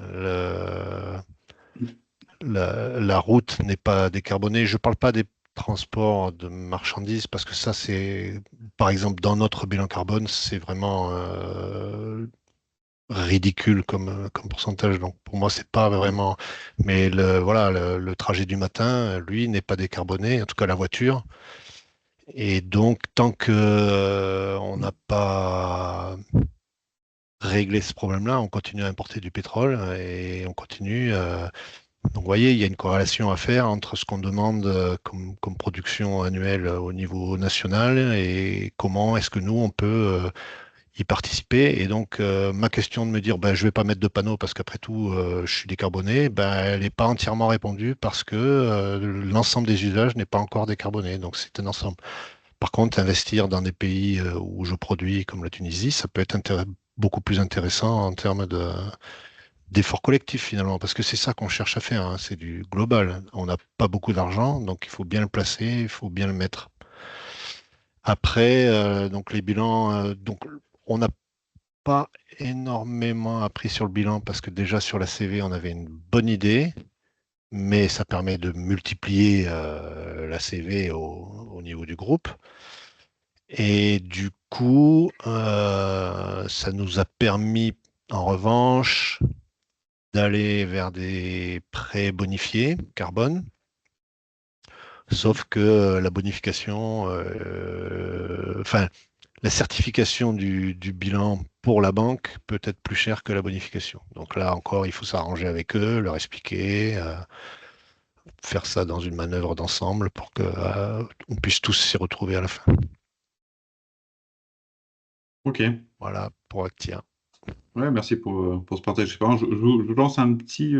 La route n'est pas décarbonée. Je ne parle pas des transports de marchandises parce que ça, c'est, par exemple, dans notre bilan carbone, c'est vraiment ridicule comme pourcentage. Donc pour moi, c'est pas vraiment. Mais voilà, le trajet du matin, lui, n'est pas décarboné, en tout cas la voiture. Et donc, tant que on n'a pas réglé ce problème-là, on continue à importer du pétrole et on continue. Donc, vous voyez, il y a une corrélation à faire entre ce qu'on demande comme production annuelle au niveau national et comment est-ce que nous, on peut y participer. Et donc, ma question de me dire, ben, je ne vais pas mettre de panneaux parce qu'après tout, je suis décarboné, ben, elle n'est pas entièrement répondue parce que l'ensemble des usages n'est pas encore décarboné. Donc, c'est un ensemble. Par contre, investir dans des pays où je produis, comme la Tunisie, ça peut être beaucoup plus intéressant en termes d'efforts collectifs finalement, parce que c'est ça qu'on cherche à faire, hein, c'est du global. On n'a pas beaucoup d'argent, donc il faut bien le placer, il faut bien le mettre. Après, donc les bilans, donc on n'a pas énormément appris sur le bilan parce que déjà sur la CV, on avait une bonne idée, mais ça permet de multiplier la CV au niveau du groupe. Et du coup, ça nous a permis, en revanche, d'aller vers des prêts bonifiés carbone, sauf que la bonification, enfin, la certification du bilan pour la banque peut être plus chère que la bonification. Donc là encore, il faut s'arranger avec eux, leur expliquer, faire ça dans une manœuvre d'ensemble pour que on puisse tous s'y retrouver à la fin. Ok. Voilà pour Actia. Ouais, merci pour ce partage d'expérience. Je lance un petit.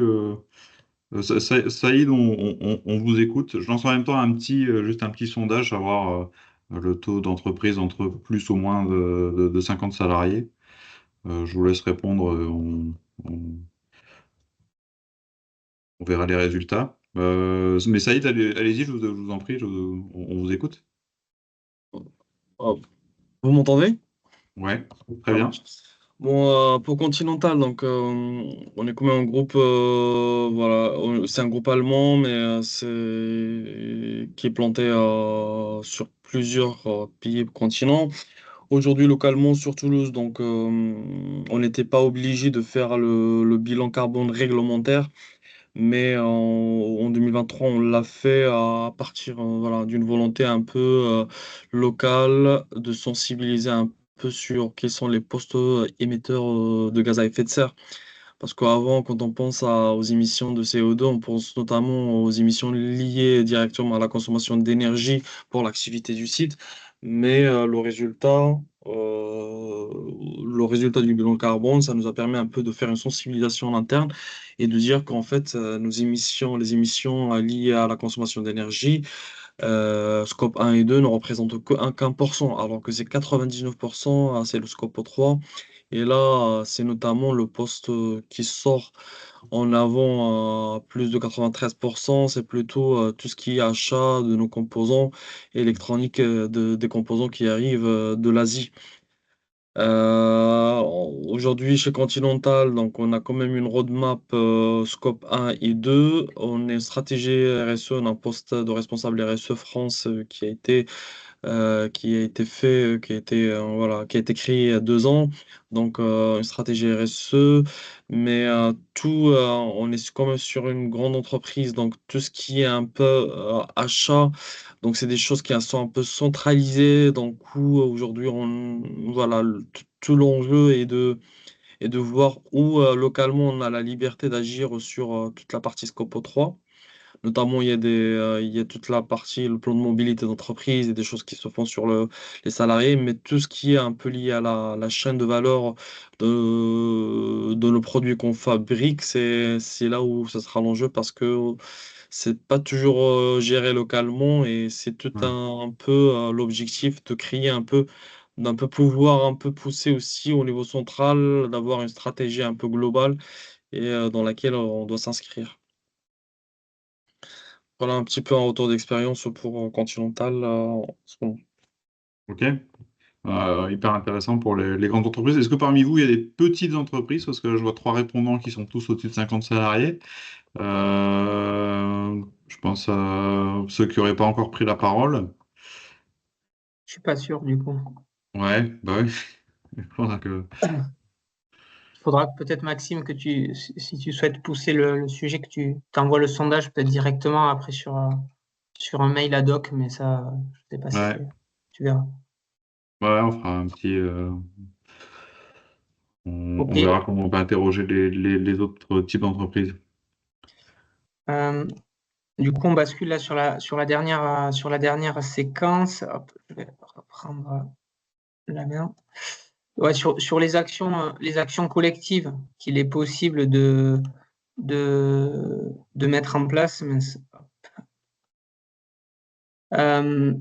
Saïd, on vous écoute. Je lance en même temps juste un petit sondage, savoir le taux d'entreprise entre plus ou moins de 50 salariés. Je vous laisse répondre, on- on verra les résultats. Mais Saïd, allez-y, je vous en prie, on vous écoute. Hop. Vous m'entendez? Ouais, très Ça bien. marche. Bon, pour Continental, donc on est comme un groupe, voilà, c'est un groupe allemand, mais qui est planté sur plusieurs pays continents. Aujourd'hui, localement sur Toulouse, donc on n'était pas obligé de faire le bilan carbone réglementaire, mais en 2023, on l'a fait à partir voilà, d'une volonté un peu locale de sensibiliser un peu sur quels sont les postes émetteurs de gaz à effet de serre. Parce qu'avant, quand on pense aux émissions de CO2, on pense notamment aux émissions liées directement à la consommation d'énergie pour l'activité du site. Mais le résultat du bilan carbone, ça nous a permis un peu de faire une sensibilisation en interne et de dire qu'en fait, les émissions liées à la consommation d'énergie, scope 1 et 2 ne représentent qu'un pour cent, alors que c'est 99%, c'est le scope 3. Et là, c'est notamment le poste qui sort en avant à plus de 93%. C'est plutôt tout ce qui est achat de nos composants électroniques, des composants qui arrivent de l'Asie. Aujourd'hui, chez Continental, donc on a quand même une roadmap scope 1 et 2. On est stratégie RSE, on a un poste de responsable RSE France qui a été fait, voilà, qui a été créé il y a 2 ans. Donc, une stratégie RSE, mais on est quand même sur une grande entreprise. Donc, tout ce qui est un peu achat, donc c'est des choses qui sont un peu centralisées. Donc, où aujourd'hui, voilà, tout l'enjeu est de voir où localement on a la liberté d'agir sur toute la partie Scope 3. Notamment, il y a toute la partie, le plan de mobilité d'entreprise et des choses qui se font sur les salariés, mais tout ce qui est un peu lié à la chaîne de valeur de nos produits qu'on fabrique, c'est là où ça sera l'enjeu parce que c'est pas toujours géré localement et c'est tout Ouais. un peu l'objectif de créer d'un peu pouvoir un peu pousser aussi au niveau central, d'avoir une stratégie un peu globale et dans laquelle on doit s'inscrire. Voilà un petit peu un retour d'expérience pour Continental en ce moment. Ok. Hyper intéressant pour les grandes entreprises. Est-ce que parmi vous, il y a des petites entreprises? Parce que je vois 3 répondants qui sont tous au-dessus de 50 salariés. Je pense à ceux qui n'auraient pas encore pris la parole. Je suis pas sûr du coup. Ouais, bah oui. Faudra que... Il faudra que peut-être Maxime, si tu souhaites pousser le sujet, que tu t'envoies le sondage peut-être directement après sur un mail ad hoc, mais ça, je sais pas si Ouais, c'est. Tu verras. ouais, on fera un petit... Ok. on verra comment on peut interroger les autres types d'entreprises. Euh, du coup, on bascule là sur la dernière séquence. Hop, je vais reprendre la main. Ouais, sur les actions collectives qu'il est possible de mettre en place. Euh,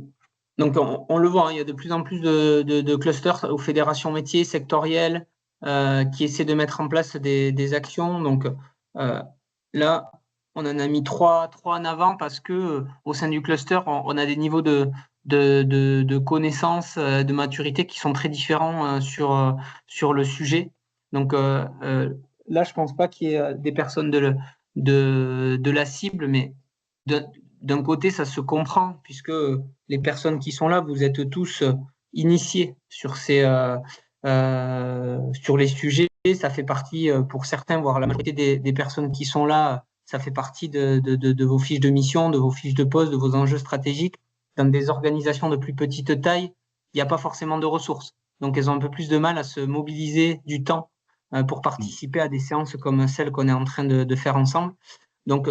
donc, on le voit, hein, il y a de plus en plus de clusters ou fédérations métiers sectorielles qui essaient de mettre en place des actions. Donc, euh, là, on en a mis trois en avant parce que au sein du cluster, on a des niveaux de connaissances, de maturité qui sont très différents sur le sujet. Donc, là, je pense pas qu'il y ait des personnes de la cible, mais d'un côté, ça se comprend, puisque les personnes qui sont là, vous êtes tous initiés sur les sujets. Ça fait partie, pour certains, voire la majorité des personnes qui sont là, ça fait partie de vos fiches de mission, de vos fiches de poste, de vos enjeux stratégiques. Dans des organisations de plus petite taille, il n'y a pas forcément de ressources. Donc, elles ont un peu plus de mal à se mobiliser du temps pour participer à des séances comme celle qu'on est en train de faire ensemble. Donc,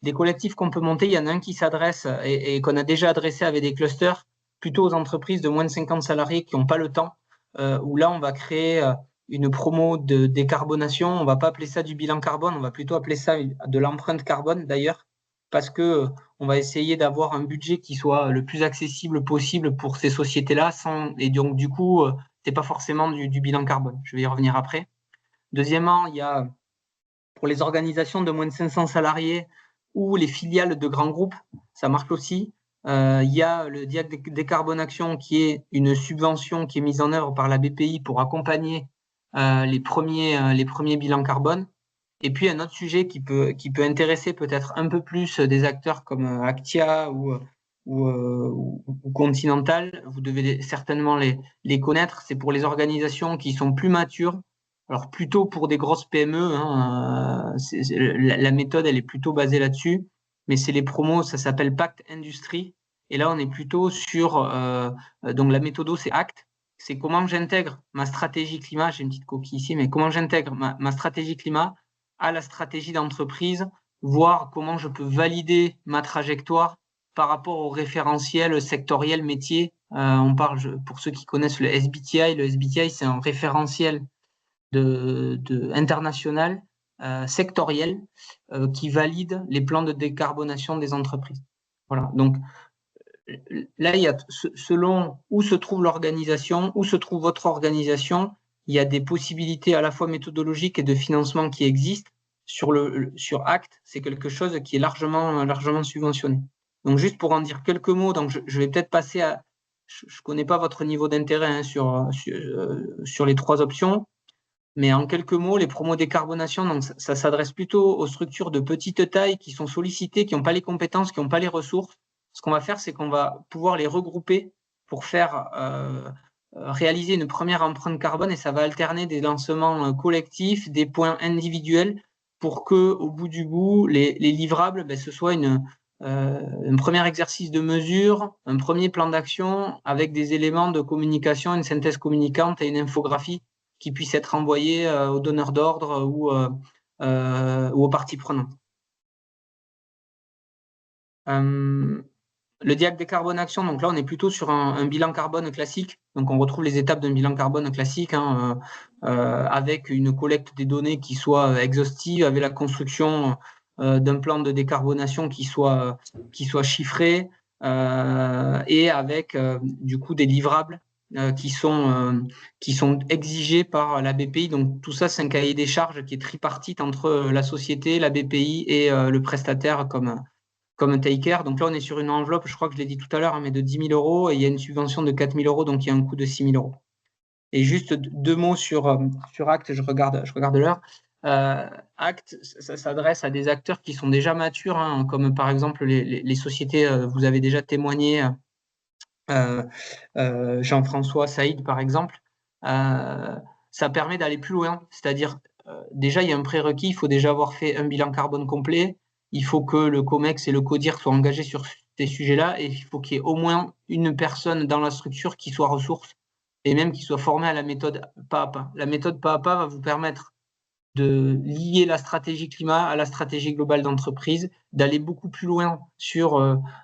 des collectifs qu'on peut monter, il y en a un qui s'adresse et qu'on a déjà adressé avec des clusters plutôt aux entreprises de moins de 50 salariés qui n'ont pas le temps, où là, on va créer une promo de décarbonation. On ne va pas appeler ça du bilan carbone, on va plutôt appeler ça de l'empreinte carbone d'ailleurs, parce que on va essayer d'avoir un budget qui soit le plus accessible possible pour ces sociétés-là, et donc du coup c'est pas forcément du bilan carbone. Je vais y revenir après. Deuxièmement, il y a pour les organisations de moins de 500 salariés ou les filiales de grands groupes, ça marche aussi. Il y a le DIAC Décarbonation qui est une subvention qui est mise en œuvre par la BPI pour accompagner les premiers bilans carbone. Et puis un autre sujet qui peut intéresser peut-être un peu plus des acteurs comme Actia ou Continental, vous devez certainement les connaître, c'est pour les organisations qui sont plus matures. Alors plutôt pour des grosses PME, hein, la méthode elle est plutôt basée là-dessus, mais c'est les promos, ça s'appelle Pacte Industrie. Et là on est plutôt sur donc la méthode c'est Acte, c'est comment j'intègre ma stratégie climat, j'ai une petite coquille ici, mais comment j'intègre ma stratégie climat à la stratégie d'entreprise, voir comment je peux valider ma trajectoire par rapport au référentiel sectoriel métier. On parle, pour ceux qui connaissent le SBTI, c'est un référentiel international sectoriel qui valide les plans de décarbonation des entreprises. Voilà. Donc là, il y a selon où se trouve l'organisation, où se trouve votre organisation, il y a des possibilités à la fois méthodologiques et de financement qui existent. Sur Act, c'est quelque chose qui est largement subventionné. Donc juste pour en dire quelques mots, donc je vais peut-être passer à, je connais pas votre niveau d'intérêt hein, sur les trois options, mais en quelques mots, les promos décarbonation, donc ça s'adresse plutôt aux structures de petite taille qui sont sollicitées, qui n'ont pas les compétences, qui n'ont pas les ressources. Ce qu'on va faire, c'est qu'on va pouvoir les regrouper pour faire réaliser une première empreinte carbone et ça va alterner des lancements collectifs, des points individuels pour que, au bout du bout, les livrables, ce soit un premier exercice de mesure, un premier plan d'action avec des éléments de communication, une synthèse communicante et une infographie qui puisse être envoyé aux donneurs d'ordre ou aux parties prenantes. Le DIAC Décarbonation, donc là on est plutôt sur un bilan carbone classique, donc on retrouve les étapes d'un bilan carbone classique hein, avec une collecte des données qui soit exhaustive, avec la construction d'un plan de décarbonation qui soit chiffré et avec du coup des livrables qui sont exigés par la BPI. Donc tout ça, c'est un cahier des charges qui est tripartite entre la société, la BPI et le prestataire comme Taker. Donc là, on est sur une enveloppe, je crois que je l'ai dit tout à l'heure, hein, mais de 10 000 euros et il y a une subvention de 4 000 euros, donc il y a un coût de 6 000 euros. Et juste deux mots sur Act, je regarde l'heure. Act, ça s'adresse à des acteurs qui sont déjà matures, hein, comme par exemple les sociétés, vous avez déjà témoigné, Jean-François Saïd par exemple. Ça permet d'aller plus loin, c'est-à-dire déjà il y a un prérequis, il faut déjà avoir fait un bilan carbone complet, il faut que le COMEX et le CODIR soient engagés sur ces sujets-là et il faut qu'il y ait au moins une personne dans la structure qui soit ressource et même qui soit formée à la méthode pas à pas. La méthode pas à pas va vous permettre de lier la stratégie climat à la stratégie globale d'entreprise, d'aller beaucoup plus loin sur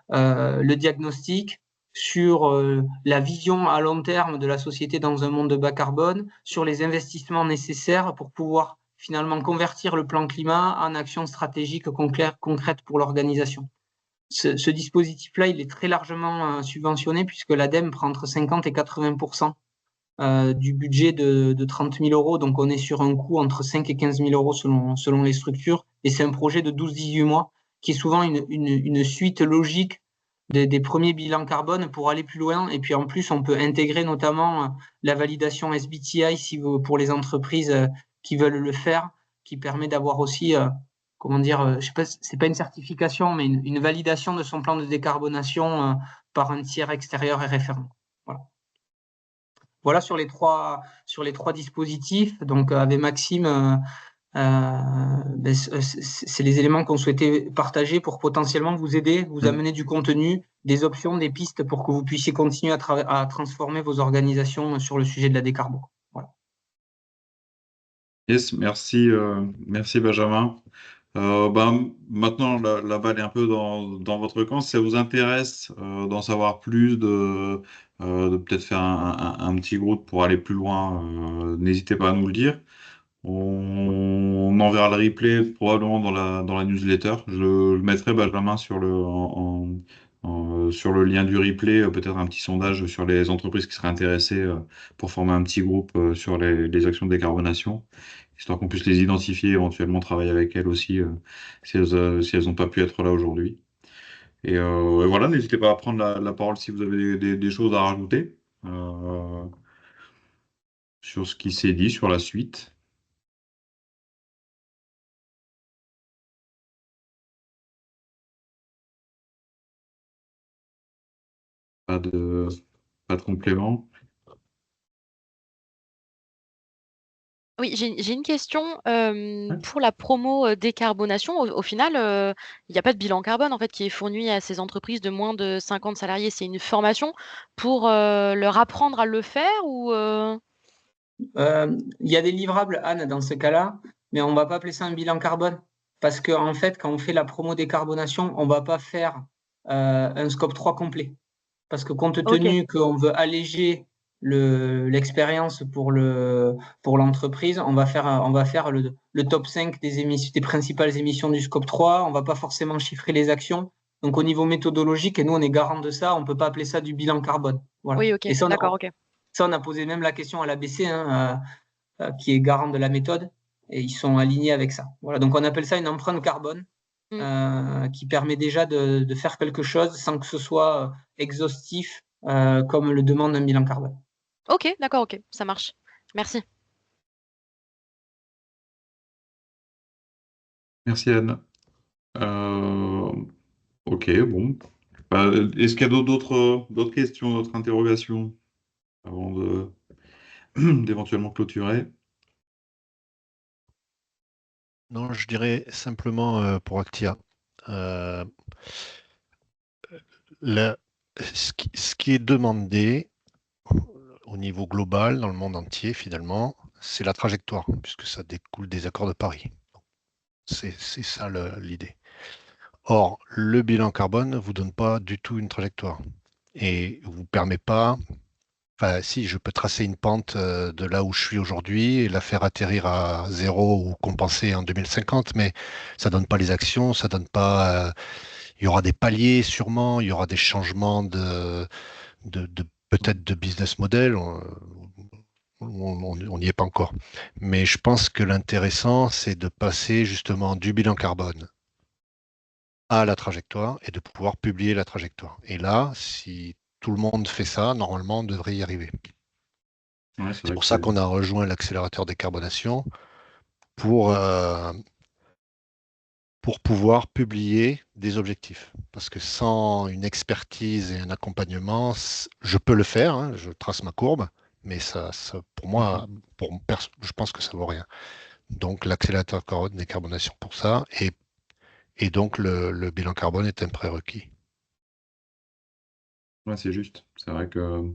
le diagnostic, sur la vision à long terme de la société dans un monde de bas carbone, sur les investissements nécessaires pour pouvoir finalement convertir le plan climat en actions stratégiques concrètes pour l'organisation. Ce dispositif-là, il est très largement subventionné puisque l'ADEME prend entre 50 et 80% du budget de 30 000 euros. Donc, on est sur un coût entre 5 et 15 000 euros selon les structures. Et c'est un projet de 12-18 mois qui est souvent une suite logique des premiers bilans carbone pour aller plus loin. Et puis, en plus, on peut intégrer notamment la validation SBTI pour les entreprises qui veulent le faire, qui permet d'avoir aussi, comment dire, je sais pas, c'est pas une certification, mais une validation de son plan de décarbonation par un tiers extérieur et référent. Voilà sur les trois dispositifs. Donc avec Maxime, c'est les éléments qu'on souhaitait partager pour potentiellement vous aider, vous amener du contenu, des options, des pistes pour que vous puissiez continuer à transformer vos organisations sur le sujet de la décarbo. Voilà. Yes, merci Benjamin. Maintenant, la balle est un peu dans votre camp. Si ça vous intéresse d'en savoir plus, de peut-être faire un petit groupe pour aller plus loin, n'hésitez pas à nous le dire. On enverra le replay probablement dans la newsletter. Je le mettrai, Benjamin, Sur le lien du replay, peut-être un petit sondage sur les entreprises qui seraient intéressées pour former un petit groupe sur les actions de décarbonation, histoire qu'on puisse les identifier, éventuellement travailler avec elles aussi si elles n'ont pas pu être là aujourd'hui. Et voilà, n'hésitez pas à prendre la parole si vous avez des choses à rajouter sur ce qui s'est dit, sur la suite. Pas de, pas de complément. Oui, j'ai une question Ouais. pour la promo décarbonation. Au final, il n'y a pas de bilan carbone en fait qui est fourni à ces entreprises de moins de 50 salariés. C'est une formation pour leur apprendre à le faire ou Il y a des livrables, Anne, dans ce cas-là, mais on ne va pas appeler ça un bilan carbone. Parce qu'en fait, quand on fait la promo décarbonation, on ne va pas faire un scope 3 complet. Parce que compte Ok, tenu qu'on veut alléger l'expérience pour l'entreprise, on va faire le top 5 des principales émissions du scope 3. On ne va pas forcément chiffrer les actions. Donc, au niveau méthodologique, et nous, on est garant de ça, on ne peut pas appeler ça du bilan carbone. Voilà. oui, ok, Et ça, d'accord, ok. on a posé même la question à l'ABC, hein, qui est garant de la méthode, et ils sont alignés avec ça. Voilà. Donc, on appelle ça une empreinte carbone. Mm. Qui permet déjà de faire quelque chose sans que ce soit exhaustif comme le demande un bilan carbone. Ok, d'accord, ok, ça marche. Merci. Merci Anne. Euh, ok, bon. Est-ce qu'il y a d'autres questions, d'autres interrogations avant d'éventuellement clôturer? Non, je dirais simplement pour Actia, euh, la- ce qui est demandé au niveau global, dans le monde entier, finalement, c'est la trajectoire, puisque ça découle des accords de Paris. C'est ça l'idée. Or, le bilan carbone ne vous donne pas du tout une trajectoire et ne vous permet pas. Enfin, si, je peux tracer une pente de là où je suis aujourd'hui et la faire atterrir à zéro ou compenser en 2050, mais ça donne pas les actions, ça donne pas. Il y aura des paliers sûrement, il y aura des changements peut-être de business model. On n'y est pas encore. Mais je pense que l'intéressant, c'est de passer justement du bilan carbone à la trajectoire et de pouvoir publier la trajectoire. Et là, si tout le monde fait ça, normalement, on devrait y arriver. Ouais, c'est C'est vrai pour que ça c'est. qu'on a rejoint l'accélérateur décarbonation pour, euh, pour pouvoir publier des objectifs. Parce que sans une expertise et un accompagnement, je peux le faire, hein, je trace ma courbe, mais pour moi, je pense que ça vaut rien. Donc l'accélérateur décarbonation pour ça, et donc le bilan carbone est un prérequis. Ouais, c'est juste. C'est vrai que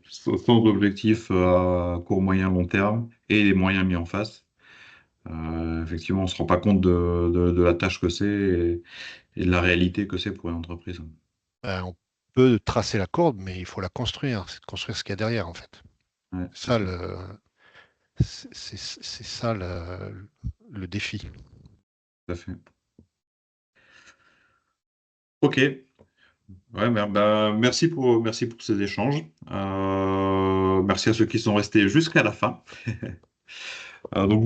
sans objectif à court, moyen, long terme et les moyens mis en face, effectivement, on ne se rend pas compte de la tâche que c'est et de la réalité que c'est pour une entreprise. On peut tracer la courbe, mais il faut la construire, c'est de construire ce qu'il y a derrière en fait. Ouais, c'est Ça, sûr. c'est ça le défi. Tout à fait. Ok. Ouais, merci pour ces échanges. Merci à ceux qui sont restés jusqu'à la fin. Donc,